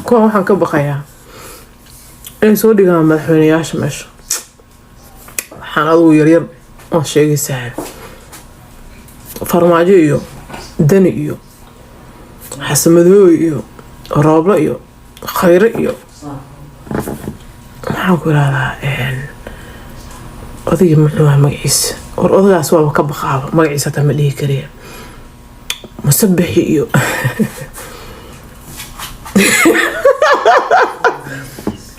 kuwa waxaan ka baqayaa inay soo dhigaan madaxweynayaasha meesha. waxaan adigu yaryar oo sheegaysaa farmaajo iyo dani iyo xasamadooy iyo roobla iyo khayre iyo maxaan ku irahdaa odayga muxuu ahaa magaciisa war odagaas waaba ka baqaaba magaciisa hataa ma dhihi kariya musabixi iyo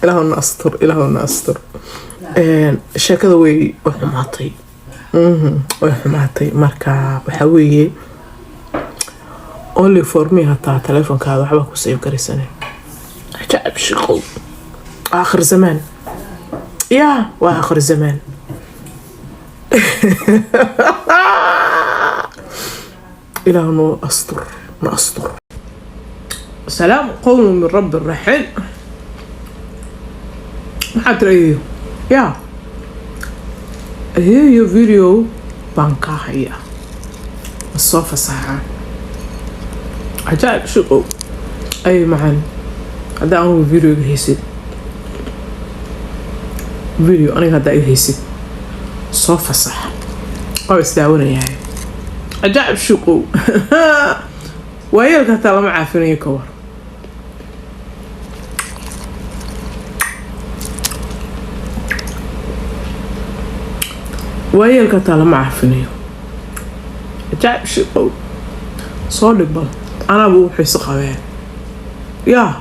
ilaahuna astur sheekada way xumaatay way xumaatay marka waxa weeye only for me hataa telefonkaada waxba ku save garaysane ajaab shaqo آخر زمان يا وآخر زمان إلهنا أستر ما أستر. سلام قول من رب الرحيم. ما أدري يا هي فيديو بانكا هي الصوفة ساعة عجائب شو أي معن هذا هو فيديو هيسد فيديو أنا هذا هيسد صوفة صح أو استعونا يعني عجائب شو وهي كتلا ما عارفين يكور وهي كتلا ما عارفين عجائب شو صادق بل أنا أبو حس قوي يا